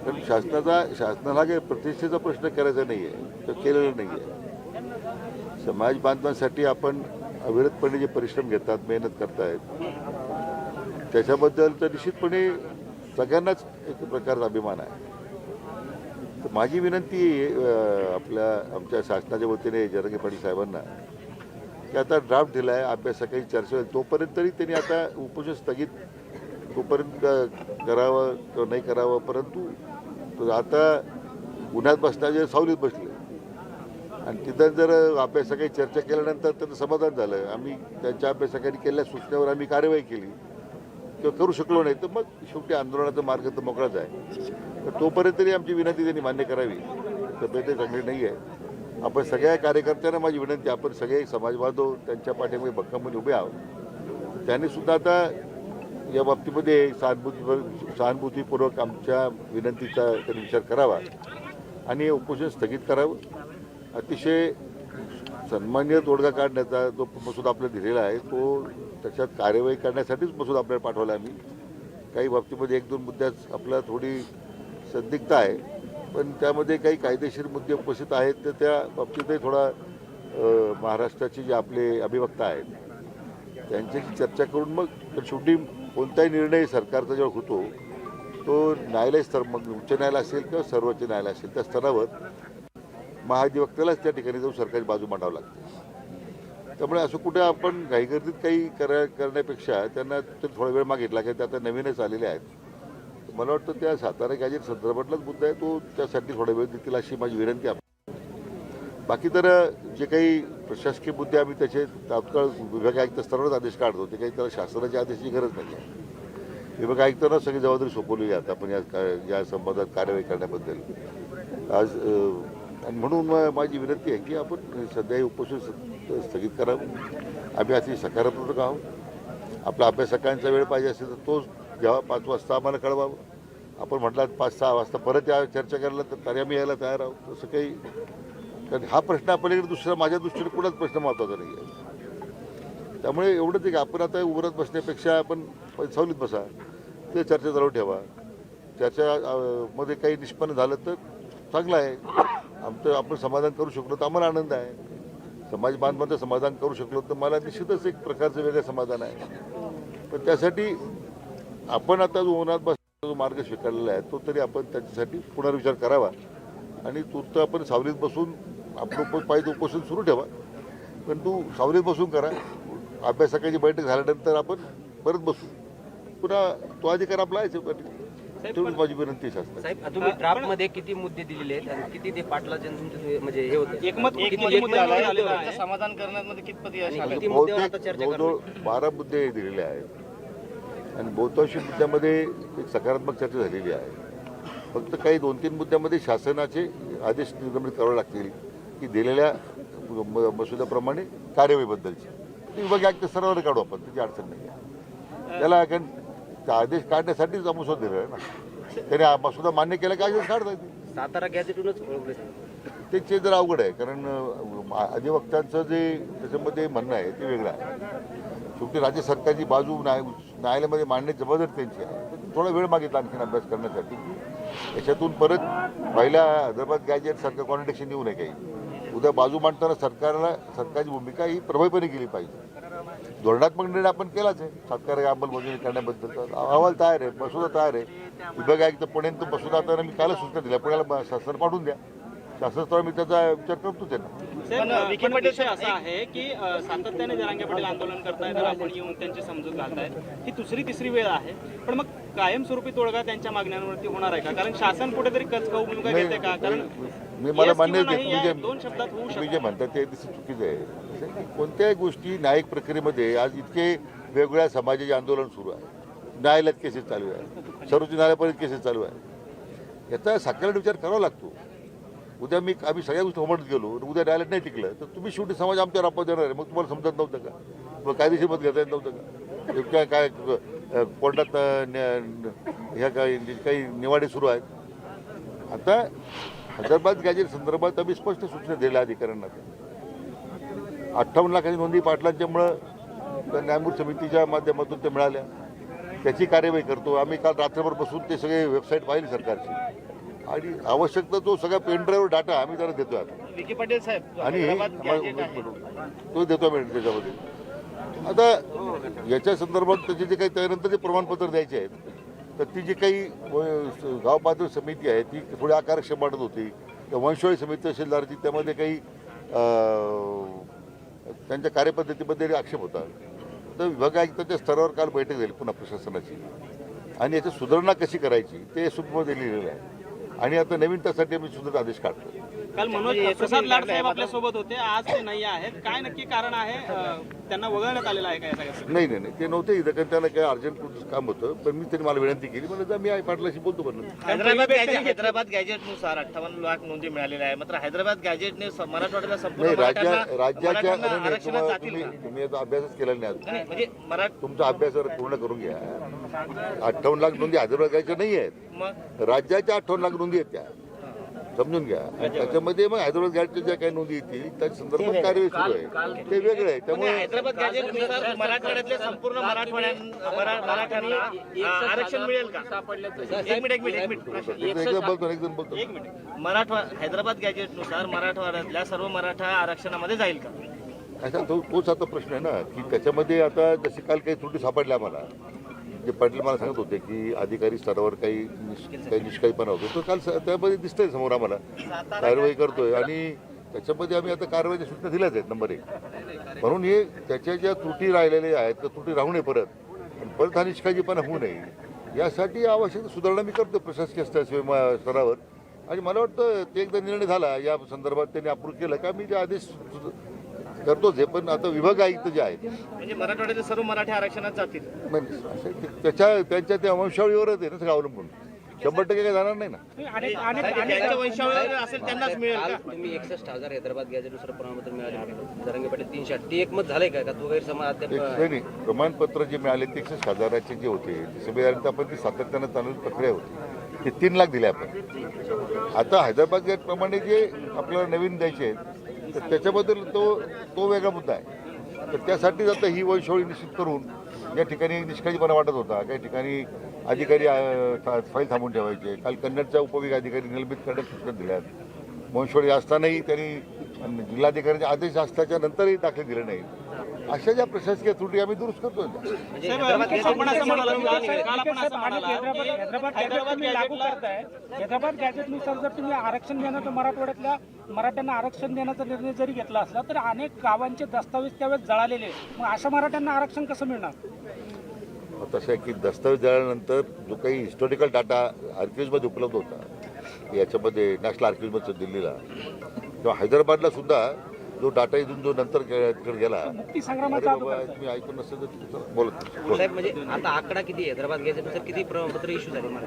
पण शासनाला काही प्रतिष्ठेचा प्रश्न करायचा नाही आहे, तो केलेला नाही आहे. समाज बांधवांसाठी आपण अविरतपणे जे परिश्रम घेतात, मेहनत करतायत, त्याच्याबद्दल तर निश्चितपणे सगळ्यांनाच एक प्रकारचा अभिमान आहे. तर माझी विनंती आमच्या शासनाच्या वतीने जरंगे पाटील साहेबांना की आता ड्राफ्ट दिला आहे, अभ्यासकाची चर्चा होईल, तोपर्यंत तरी त्यांनी आता उपोषण स्थगित तोपर्यंत करावं किंवा नाही करावं. परंतु आता उन्हात बसण्याचे सावलीत बसले आणि तिथं जर अभ्यासकाची चर्चा केल्यानंतर त्यांचं समाधान झालं, आम्ही त्यांच्या अभ्यासकांनी केलेल्या सूचनेवर आम्ही कार्यवाही केली किंवा करू शकलो नाही, तर मग शेवटी आंदोलनाचा मार्ग तर मोकळाच आहे. तर तोपर्यंत तरी आमची विनंती त्यांनी मान्य करावी. तब्येत चांगली नाही आहे. आपण सगळ्या कार्यकर्त्यांना माझी विनंती, आपण सगळे समाज बांधव त्यांच्या पाठीमागे भक्कमपणे उभे आहोत. त्यांनी सुद्धा आता या बाबतीमध्ये सहानुभूतीपूर्वक आमच्या विनंतीचा त्यांनी विचार करावा आणि उपोषण स्थगित करावं. अतिशय सन्मान्य तोडगा काढण्याचा जो मसूद आपल्याला दिलेला आहे, तो त्याच्यात कार्यवाही करण्यासाठीच मसूद आपल्याला पाठवला. आम्ही काही बाबतीमध्ये 1-2 मुद्द्यात आपल्याला थोडी संदिग्धता आहे, पण त्यामध्ये काही कायदेशीर मुद्दे उपस्थित आहेत, तर त्या बाबतीतही थोडा महाराष्ट्राचे जे आपले अभिवक्ता आहेत त्यांच्याशी चर्चा करून मग शेवटी कोणताही निर्णय सरकारचा जेव्हा होतो तो न्यायालय स्तर, मग उच्च न्यायालय असेल किंवा सर्वोच्च न्यायालय असेल, त्या स्तरावर महाधिवक्त्यालाच त्या ठिकाणी जाऊन सरकारची बाजू मांडावं लागते. त्यामुळे असं कुठे आपण घाईगर्दीत काही करण्यापेक्षा त्यांना थोडा वेळ मागितला की ते आता नवीनच आलेले आहेत. मला वाटतं त्या सातारा गॅजेट संदर्भातलाच मुद्दा आहे, तो त्यासाठी थोडा वेळ देतील अशी माझी विनंती आहे. बाकी तर जे काही प्रशासकीय मुद्दे आम्ही त्याचे तात्काळ विभाग आयुक्त स्तरावरच आदेश काढतो, ते काही त्याला शासनाच्या आदेशाची गरज नाही आहे. विभाग आयुक्तांना सगळी जबाबदारी सोपवली आहे आपण या संबंधात कार्यवाही करण्याबद्दल आज. आणि म्हणून माझी विनंती आहे की आपण सध्या हे उपोषण स्थगित करावं. आम्ही अति सकारात्मक आहोत. आपला अभ्यासकांचा वेळ पाहिजे असेल तर तोच जेव्हा 5 वाजता आम्हाला कळवावं. आपण म्हटलं 5-6 वाजता परत या चर्चा करायला तर तरी आम्ही यायला तयार आहोत. तसं काही, कारण हा प्रश्न आपल्याकडे दुसरा माझ्या दृष्टीने कुणाच प्रश्न महत्त्वाचा नाही आहे. त्यामुळे एवढंच आहे की आपण आता उभरत बसण्यापेक्षा आपण सावलीत बसा, ते चर्चा चालू ठेवा. चर्चामध्ये काही निष्पन्न झालं तर चांगलं आहे. आपण समाधान करू शकलो तर आम्हाला आनंद आहे. समाज बांधवांचं समाधान करू शकलो तर मला निश्चितच एक प्रकारचं वेगळं समाधान आहे. पण त्यासाठी आपण आता जो उन्हात बसण्याचा जो मार्ग स्वीकारलेला आहे तो तरी आपण त्याच्यासाठी पुनर्विचार करावा आणि तूर्त आपण सावलीत बसून आपलं पाहिजे उपोषण सुरू ठेवा. पण तू सावलीत बसून करा. अभ्यासकाची बैठक झाल्यानंतर आपण परत बसू, पुन्हा तो अधिकार आपला आहे. तेवढीच माझी विनंती आहे. साहेब, तुम्ही ड्राफ्ट मध्ये किती मुद्दे दिलेले आहेत आणि किती ते पाटलाचे म्हणजे हे होते समाधान करण्यामध्ये कितपत यश आलं? जवळजवळ 12 मुद्दे दिलेले आहेत आणि बहुतांशी मुद्द्यामध्ये एक सकारात्मक चर्चा झालेली आहे. फक्त काही 2-3 मुद्द्यामध्ये शासनाचे आदेश निर्गमित करावे लागतील की दिलेल्या मसुद्याप्रमाणे कार्यवाहीबद्दलची. ती विभाग आयुक्त स्तरावर काढू आपण, त्याची अडचण नाही आहे. त्याला कारण आदेश काढण्यासाठीच मसुदा दिलेला आहे ना. त्याने हा मसुदा मान्य केला की आदेश काढता येतील. सातारा गॅझेटूनच ओळखले ते जरा अवघड आहे, कारण अधिवक्त्यांचं जे त्याच्यामध्ये म्हणणं आहे ते वेगळं आहे. शेवटी राज्य सरकारची बाजू न्यायालयामध्ये मांडण्याची जबाबदारी त्यांची आहे. तर थोडा वेळ मागितला आणखीन अभ्यास करण्यासाठी. याच्यातून परत पहिल्या हैदराबाद गॅजेटसारखं कॉन्ट्रडिक्शन येऊ नये काही. उद्या बाजू मांडताना सरकारची भूमिका ही प्रभावीपणे केली पाहिजे. धोरणात्मक निर्णय आपण केलाच आहे सरकार अंमलबजावणी करण्याबद्दलचा अहवाल तयार आहे, मसुदा तयार आहे. विभाग आयुक्त पुण्यात मसुदा आता मी कालच सूचना दिल्या, पुण्याला शासन पाठवून द्या. शासनास्तरावर मी त्याचा विचार करतो त्यांना. विखे पाटील साहेब असं आहे की सातत्याने जरांगे पाटील आंदोलन करतायत तर आपण येऊन त्यांची समजूत घालतायत. ही तिसरी वेळ आहे, पण मग कायमस्वरूपी तोडगा त्यांच्या मागण्यांवरती होणार आहे का? कारण शासन कुठेतरी कचकाऊ भूमिका घेते का? कारण मी मला मान्य दोन शब्दात होऊ तुम्ही जे म्हणतात ते चुकीचं आहे. कोणत्याही गोष्टी न्यायिक प्रक्रियेमध्ये आज इतके वेगवेगळ्या समाजाचे आंदोलन सुरू आहे, न्यायालयात केसेस चालू आहे, सर्वोच्च न्यायालयापर्यंत केसेस चालू आहे. याचा साकल्याने विचार करावा लागतो. उद्या आम्ही सगळ्या गोष्टी होमत गेलो, उद्या न्यायालयात नाही टिकलं तर तुम्ही शेवटी समाज आमच्यावर आपत देणार आहे. मग तुम्हाला समजत नव्हतं का? मग कायदेशीर मत घेता येत नव्हतं का? इतक्या काय कोर्टात ह्या काही निवाडे सुरू आहेत. आता हैदराबाद गॅजेट संदर्भात आम्ही स्पष्ट सूचना दिल्या अधिकाऱ्यांना. 58 लाखांची नोंदी पाटलांच्यामुळं त्या न्यायमूर्ती समितीच्या माध्यमातून ते मिळाल्या. त्याची कार्यवाही करतो आम्ही. काल रात्रभर बसून ते सगळे वेबसाईट पाहिली सरकारची आणि आवश्यकता तो सगळा पेनड्राईव्ह डाटा आम्ही त्याला देतोय आता. विखे पाटील साहेब आणि तो देतो आम्ही त्याच्यामध्ये. आता याच्या संदर्भात त्याचे जे काही त्यानंतर जे प्रमाणपत्र द्यायचे आहेत तर ती जी काही गाव पातळी समिती आहे ती थोडी आकारक्षम वाटत होती. त्या वंशवाळी समिती तहसीलदारची त्यामध्ये काही त्यांच्या कार्यपद्धतीबद्दल आक्षेप होता. तर विभाग आयुक्तांच्या स्तरावर काल बैठक झाली पुन्हा प्रशासनाची आणि याची सुधारणा कशी करायची ते सूत्रमध्ये लिहिलेलं आहे. आणि आता नवीन त्यासाठी आम्ही सुधारणा आदेश काढतो. काल मनोज प्रसाद लाड साहेब आपल्या सोबत होते, आज ते नाही आहेत. काय नक्की कारण आहे? त्यांना वगळण्यात आलेलं आहे का या सगळ्या? नाही ते नव्हते इथं, कारण त्यांना काय अर्जंट काम होतं. पण मी त्यांनी मला विनंती केली, म्हणजे मी आई पाटलाशी बोलतो. पण हैदराबाद गॅजेटनुसार 58 लाख नोंदी मिळालेल्या आहे. मात्र हैदराबाद गॅजेटने मराठवाड्याला नाही संपूर्ण राज्याच्या आरक्षणात जातील का? तुम्ही आता अभ्यासच केला नाही नाही, म्हणजे तुमचा अभ्यास जरा पूर्ण करून घ्या. 58 लाख नोंदी हैदराबाद गॅजेटच्या नाही आहेत, मग राज्याच्या 58 लाख नोंदी आहेत त्या समजून घ्या. त्याच्यामध्ये मग हैदराबाद गॅजेटच्या ज्या काही नोंदी येतील त्या संदर्भात कार्यवाही सुरू आहे ते वेगळं आहे. त्यामुळे हैदराबाद गॅजेटनुसार मराठवाड्यातल्या संपूर्ण मराठ्यांना आरक्षण मिळेल का? एक मिनिट एकदम बोलतो हैदराबाद गॅजेटनुसार मराठवाड्यातल्या सर्व मराठा आरक्षणामध्ये जाईल का? असा तोच आता प्रश्न आहे ना की त्याच्यामध्ये आता जशी काल काही त्रुटी सापडल्या आम्हाला. जे पाटील मला सांगत होते की अधिकारी स्तरावर काही निष्काळीपणा होतो तो काल त्यामध्ये दिसतंय समोर आम्हाला. कारवाई करतोय आणि त्याच्यामध्ये आम्ही आता कारवाईच्या सूचना दिल्याच आहेत नंबर 1. म्हणून हे त्याच्या ज्या त्रुटी राहिलेल्या आहेत त्या त्रुटी राहू नये परत हा निष्काळजीपणा होऊ नये यासाठी आवश्यक सुधारणा मी करतो प्रशासकीय स्तरावर. आणि मला वाटतं ते एकदा निर्णय झाला या संदर्भात त्यांनी अप्रूव्ह केलं का मी जे आदेश करतोच आहे. पण आता विभाग आयुक्त जे आहेत म्हणजे मराठवाड्यातले सर्व मराठी आरक्षणात जातील. त्यांच्या त्या वंशावळीवरच आहे ना सगळं अवलंबून. 100% काही जाणार नाही ना. ज्यांच्या वंशावळीवर असेल त्यांनाच मिळेल का? तुम्ही 61,000 हैदराबाद गॅजेटनुसार प्रमाणपत्र मिळाले, जरांगे पाटील 300. ते एकमत झालंय का? तो गैरसमज नाही प्रमाणपत्र जे मिळाले ते 61,000 जे होते ते सगळे आपण ती सातत्यानं चालवली प्रक्रिया होती. ते 3 लाख दिले आपण. आता हैदराबाद गॅट प्रमाणे जे आपल्याला नवीन द्यायचे आहेत तर त्याच्याबद्दल तो वेगळा मुद्दा आहे. तर त्यासाठीच आता ही वंशावळी निश्चित करून या ठिकाणी निष्काळजीपणा वाटत होता. काही ठिकाणी अधिकारी फाईल थांबून ठेवायचे. काल कन्नडच्या उपविभाग अधिकारी निलंबित करण्यास सूचना दिल्यात. वंशवळी असतानाही त्यांनी जिल्हाधिकाऱ्यांचे आदेश असल्याच्या नंतरही दाखले दिले नाहीत. अशा ज्या प्रशासकीय त्रुटी आम्ही दुरुस्त करतो. हैदराबाद गॅजेटनुसार जर तुम्ही आरक्षण देणं तर मराठवाड्यातल्या मराठ्यांना आरक्षण देण्याचा निर्णय जरी घेतला असला तर अनेक गावांचे दस्तावेज त्यावेळेस जळालेले. मग अशा मराठ्यांना आरक्षण कसं मिळणार? तसं आहे की दस्तावेज जळाल्यानंतर जो काही हिस्टॉरिकल डाटा आर्किव्हमध्ये उपलब्ध होता याच्यामध्ये नॅशनल आर्किव्हमध्ये दिल्लीला किंवा हैदराबादला सुद्धा जो डाटा इथून जो नंतर तिकडे गेला मी ऐकून नसेल तर बोलत. साहेब म्हणजे आता आकडा किती हैदराबाद गॅजेटनुसार किती प्रमाणपत्र इश्यू झाले मला?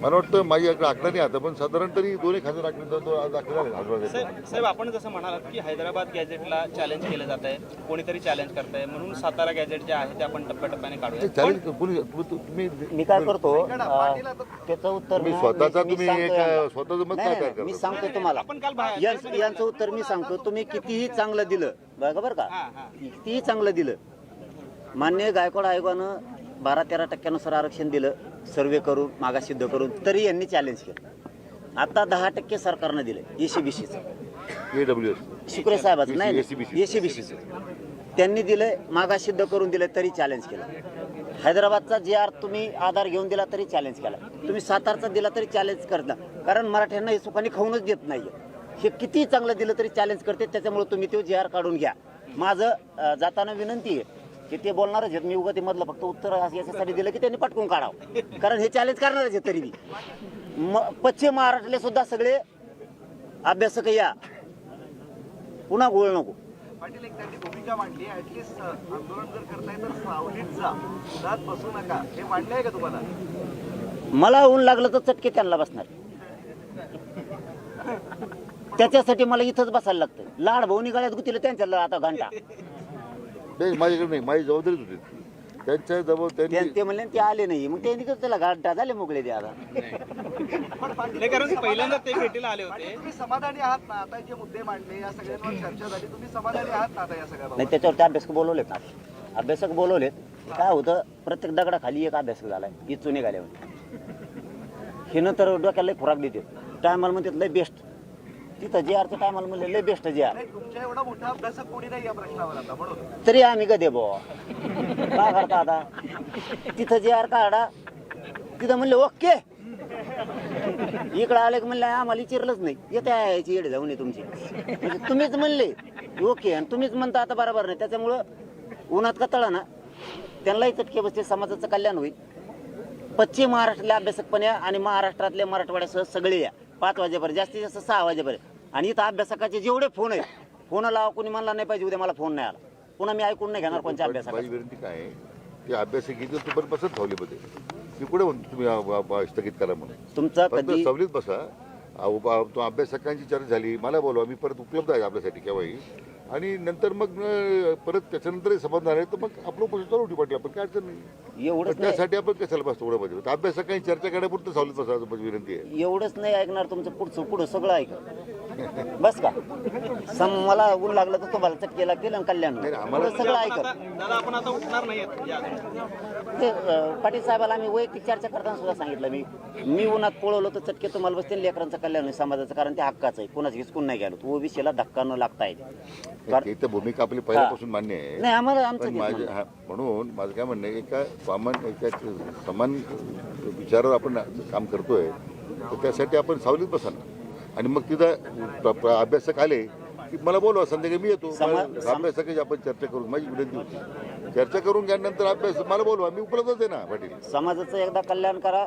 मला वाटतं माझ्याकडे आकडा नाही आता, पण साधारण तरी 2,000 आकडे दाखले साहेब आपण जसं म्हणालात की हैदराबाद गॅजेटला चॅलेंज केलं जात आहे, कोणीतरी चॅलेंज करताय, म्हणून सातारा गॅजेट जे आहे ते आपण टप्प्याटप्प्याने काढूया. चॅलेंज तुम्ही मी काय करतो त्याचं उत्तर तुम्ही ना, स्वतःचा मी तुम्ही सांगतो एक यांना. स्वतःचं मत नाही, काय तयार नाही, मी करता? सांगतो तुम्हाला आपण काल यांचं उत्तर मी सांगतो. तुम्ही कितीही चांगलं दिलं बघा बरं का, कितीही चांगलं दिलं, मान्य गायकवाड आयोगानं 12-13% आरक्षण दिलं सर्वे करून मागासिद्ध करून, तरी यांनी चॅलेंज केलं. आता 10% सरकारनं दिलं एसीबीसीचं, AWS शुक्रे साहेबाचं नाही SCBC. एसीबीसीचं त्यांनी दिलंय, मागासिद्ध करून दिलं तरी चॅलेंज केलं. हैदराबादचा GR तुम्ही आधार घेऊन दिला तरी चॅलेंज केला. तुम्ही सातारचा दिला तरी चॅलेंज करता, कारण मराठ्यांना हे सुखाने खाऊनच देत नाही. हे किती चांगलं दिलं तरी चॅलेंज करते, त्याच्यामुळे तुम्ही तो GR काढून घ्या. माझं जाताना विनंती आहे की ते बोलणारच आहेत, मी उगा ते मधलं फक्त उत्तर याच्यासाठी दिलं की त्यांनी पटकून काढावं, कारण हे चॅलेंज करणारच आहे. तरी पश्चिम महाराष्ट्रातले सुद्धा सगळे अभ्यासक या, पुन्हा गोळ नको. पाटील एक त्यांनी भूमिका मांडली, ऍटलीस्ट आंदोलन जर करताय तर सावलीत जा, उन्हात बसू नका, हे मांडलं आहे का तुम्हाला? मला ऊन लागलं तर चटके त्यांना बसणार, त्याच्यासाठी मला इथंच बसायला लागतं. लाड भाऊनी गळ्यात गुतीलं त्यांच्या आता घंटा. नाही, माझ्याकडे नाही, माझी जबाबदारीच होती त्यांच्या जवळ त्यांनी ते म्हणले ते आले नाही, मग त्यांनी त्याला घंटा झाले मोकळे द्या. नाही, कारण पहिल्यांदा ते भेटीला आले होते. तुम्ही समाधानी आहात ना आता जे मुद्दे मांडले, या सगळ्यांवर चर्चा झाली, तुम्ही समाधानी आहात ना आता या सगळ्या नाही, त्याच्यावर ते अभ्यासक बोलवलेत ना, अभ्यासक बोलवलेत. काय होतं, प्रत्येक दगडाखाली एक अभ्यासक झालाय, इचून निघाल्यावर हिनं तर डोक्याला लय खुराक देते. टायमाला म्हणतात लय बेस्ट, तिथं GRच्या टायमाला म्हणले लय बेस्ट GR. नाही, तुमच्या एवढा मोठा अभ्यासक कोणी नाही या प्रश्नावर आता, म्हणून तरी आम्ही गदे बुवा काय करता आता. तिथं GR काढा, तिथं म्हणले ओके, इकडं आले की म्हणलं आम्हाला चिरलंच नाही, येते याची येडे जाऊन तुमची, म्हणजे तुम्हीच म्हणले ओके आणि तुम्हीच म्हणता आता बरोबर नाही. त्याच्यामुळं उन्हात का तळा ना, त्यांनाही चटके बसते, समाजाचं कल्याण होईल. पश्चिम महाराष्ट्रातले अभ्यासक पण या आणि महाराष्ट्रातले मराठवाड्यासह सगळे या 5 वाजेपर्यंत, जास्तीत जास्त 6 वाजेपर्यंत. आणि इथं अभ्यासकाचे जेवढे फोन आहेत, फोन लावा, कोणी म्हणला नाही पाहिजे उद्या मला फोन नाही आला, पुन्हा मी ऐकून नाही घेणार कोणत्या माझी अभ्यासकाचा. विनंती काय आहे, ते अभ्यासक येतील तू पण बसत ठेवलीमध्ये, मी कुठे म्हणतो तुम्ही स्थगित करा म्हणून. तुमचा फक्त कधी सवलीत बसा. तो अभ्यासकांची चर्चा झाली, मला बोलवा, मी परत उपलब्ध आहे आपल्यासाठी केव्हाही. आणि नंतर मग परत त्याच्यानंतर समाधान आहे तर मग आपलं उपोषण चालू ठेवू पाटील, आपण काय अडचण नाही. एवढंच पण त्यासाठी आपण कशाला बसतो एवढं पाहिजे, अभ्यासकांची चर्चा करण्यापुरतं सवलीत बसायचं माझी विनंती आहे. एवढंच नाही ऐकणार, तुमचं पुढं सगळं ऐक बस का. मला ऊन लागलं तर तुम्हाला चटके लागतील आणि कल्याण होईल. एवढं सगळं ऐकत. दादा आपण आता उठणार नाही ते पाटील साहेबाला आम्ही वैयक्तिक चर्चा करताना सुद्धा सांगितलं, मी उन्हात पळवलं तर चटके तुम्हाला बसतील, लेकरांचं कल्याण होईल समाजाचं, कारण ते हक्काचं आहे, कोणाच हिसकून नाही गेलो. ओबीसीला धक्का न लागता येते. ते तर भूमिका आपली पहिल्यापासून मान्य आहे. नाही आम्हाला पण आमचं माझे म्हणून माझं काय म्हणणं आहे, एका समान विचारावर आपण काम करतोय, तर त्यासाठी आपण सावलीत बसा ना. आणि मग तिथं अभ्यासक आले की मला बोलवा, संध्याकाळी मी येतो, अभ्यासकाची आपण चर्चा करू. माझी विनंती होती, चर्चा करून घ्यानंतर अभ्यास मला बोलवा, मी उपलब्धच आहे ना पाटील. समाजाचं एकदा कल्याण करा,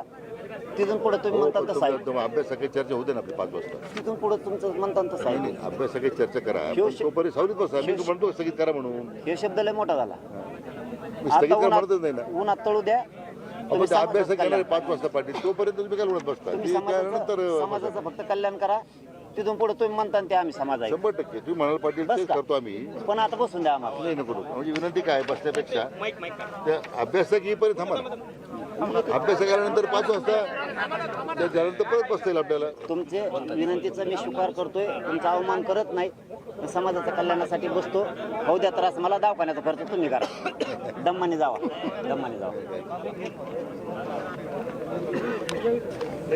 तिथून पुढे तुम्ही म्हणताल तसं आहे. अभ्यासकाची चर्चा होते ना आपली 5 वाजता, तिथून पुढे तुमचं म्हणताल तसं आहे. अभ्यासकाची चर्चा करा, तोपर्यंत सावलीत बसा. मी तू म्हणतो स्थगित करा म्हणून, हे शब्द लय मोठा झाला. मी स्थगित करा म्हणतच नाही ना. उन्हात तळू द्या, आपण अभ्यासक येणार 5 वाजता पाटील, तोपर्यंत तुम्ही काय म्हणत बसता. त्यानंतर समाजाचं फक्त कल्याण करा, तिथून पुढे तुम्ही म्हणता ते आम्ही समाज आहे. 100% तुम्ही म्हणाल पाटील तेच करतो आम्ही. पण आता बसून द्या आम्हाला. नाही नको म्हणजे विनंती काय बसण्यापेक्षा माईक त्या अभ्यासक येईपर्यंत थांबा. अभ्यास केल्यानंतर 5 वाजता त्याच्यानंतर परत बसता येईल आपल्याला. तुमचे विनंतीचा मी स्वीकार करतोय, तुमचा अवमान करत नाही, समाजाच्या कल्याणासाठी बसतो. होऊ द्या त्रास, मला दवाखान्याचा खर्च तुम्ही करा, दम्माने जावा, दम्माने जावा.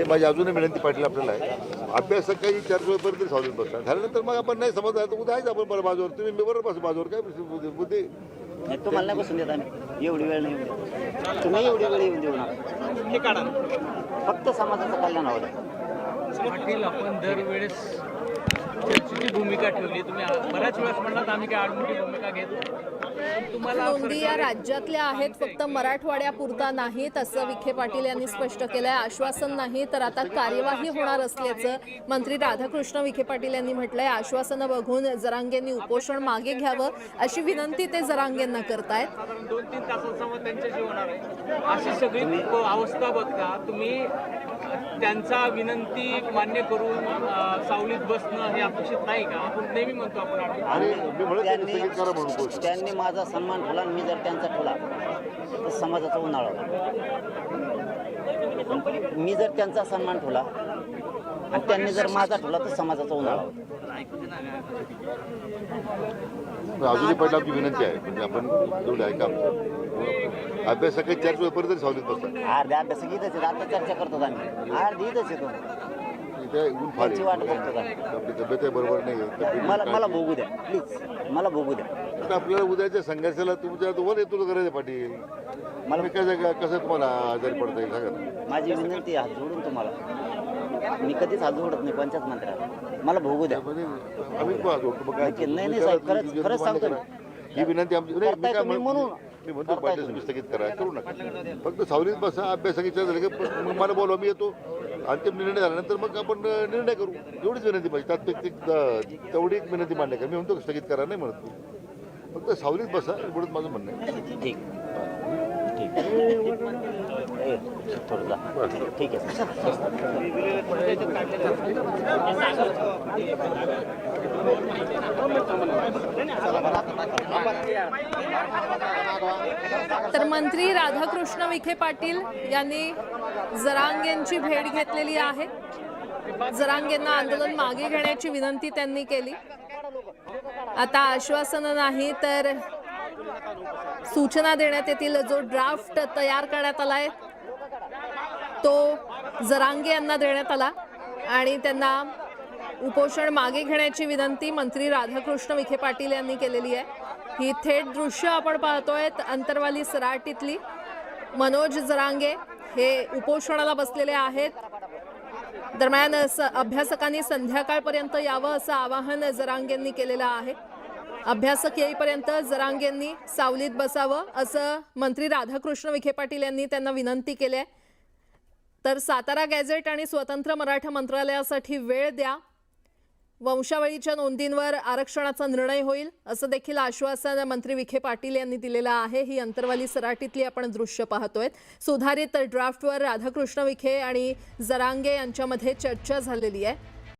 माझी अजूनही विनंती पाटील आपल्याला आहे, अभ्यासकाची चर्चा होईपर्यंत तरी सावलीत बसता. झाल्यानंतर मग आपण नाही समज आहे तर उद्या आहेच आपण बरं बाजूवर, तुम्ही मी बरोबर बस बाजूवर, काय बुद्धी नाही तुम्हाला नाही बसून देत आम्ही, एवढी वेळ नाही येऊ देत. तुम्ही एवढी वेळ येऊन देऊ नका, हे काढा. फक्त समाजाचं कल्याण हवं द्या. पाटील, आपण दरवेळेस चर्चेची भूमिका ठेवली, तुम्ही बऱ्याच वेळेस म्हणलात आम्ही काय आडमुठी भूमिका घेतो. नोंदी या राज्यातल्या आहेत, फक्त मराठवाड्यापुरता नाहीत असं विखे पाटील यांनी स्पष्ट केलंय. आश्वासन नाही तर आता कार्यवाही होणार असल्याचं मंत्री राधाकृष्ण विखे पाटील यांनी म्हटलंय. आश्वासनं बघून जरांगेंनी उपोषण मागे घ्यावं अशी विनंती ते जरांगेंना करतायत. 2-3 तासांसमोर त्यांच्याशी होणार आहे. अशी सगळी अवस्था बघता तुम्ही त्यांचा विनंती मान्य करून सावलीत बसणं हे अपेक्षित नाही का? आपण नेहमी म्हणतो आपण आणि मी म्हणत नाही स्थगित करा म्हणून पोस्ट. त्यांनी माझा सन्मान ठेवला आणि मी जर त्यांचा ठेवला तर समाजाचा उन्हाळा होता. मी जर त्यांचा सन्मान ठेवला आणि त्यांनी जर माझा ठेवला तर समाजाचा उन्हाळा होता. अजूनही पहिलं आमची विनंती आहे, म्हणजे आपण जेवढे आहे का आमचं अभ्यासाकडे चर्चा होईपर्यंत तरी सावलीत बसतात. अर्ध्या अभ्यास इथंच आहेत, आता चर्चा करतो आम्ही. अर्धी इथंच येतो. इथे ऊन फार त्यांची वाट बघतो आहे. आपली तब्येत बरोबर नाही आहे. मला भोगू द्या प्लीज, मला भोगू द्या. तर आपल्याला उद्याच्या संघर्षाला तुमच्या वर येतो करायचं पाटील. मला कसं तुम्हाला आजारी पडता येईल सांगा ना. माझी विनंती आहे हात जोडून तुम्हाला. मी कधीच हात जोडत नाही पंचायत मंत्र्याला. मला भोगू द्या. आम्ही मग काय नाही साहेब, खरंच सांगतो. ही विनंती आमची नाही. मी काय मी म्हणून मी म्हणतो पाटील तुम्ही स्थगित करा, करू नका. फक्त सावलीत बसा, अभ्यासाची झालं की मग मला बोलवा, मी येतो. अंतिम निर्णय झाल्यानंतर मग आपण निर्णय करू. एवढीच विनंती पाहिजे. तात्विक तेवढी विनंती मान्य करा. मी म्हणतो स्थगित करा नाही म्हणत. फक्त सावलीत बसा एवढंच माझं म्हणणं आहे. ठीक थोडं जा. ठीक आहे तर मंत्री राधाकृष्ण विखे पाटील यांनी जरांगेंची भेट घेतलेली आहे. जरांगेंना आंदोलन मागे घेण्याची विनंती त्यांनी केली. आता आश्वासनं नाही तर सूचना देण्यात येतील. जो ड्राफ्ट तयार करण्यात आलाय तो जरांगे यांना देण्यात आला आणि त्यांना उपोषण मागे घेण्याची विनंती मंत्री राधाकृष्ण विखे पाटील यांनी केलेली आहे. ही थेट दृश्य आपण पाहतोय अंतरवाली सराटीतली. मनोज जरांगे हे उपोषणाला बसलेले आहेत. दरम्यान अभ्यासकांनी संध्याकाळपर्यंत यावं असं आवाहन जरांगेंनी केलेलं आहे. अभ्यासक येईपर्यंत जरांगेंनी सावलीत बसावं असं मंत्री राधाकृष्ण विखे पाटील यांनी त्यांना विनंती केली आहे. तर सातारा गॅझेट आणि स्वतंत्र मराठा मंत्रालयासाठी वेळ द्या. वंशावळीच्या नोंदींवर आरक्षणाचा निर्णय होईल असं देखील आश्वासन मंत्री विखे पाटील यांनी दिलेलं आहे. ही अंतरवाली सराटीतली आपण दृश्य पाहतोय. सुधारित ड्राफ्टवर राधाकृष्ण विखे आणि जरांगे यांच्यामध्ये चर्चा झालेली आहे.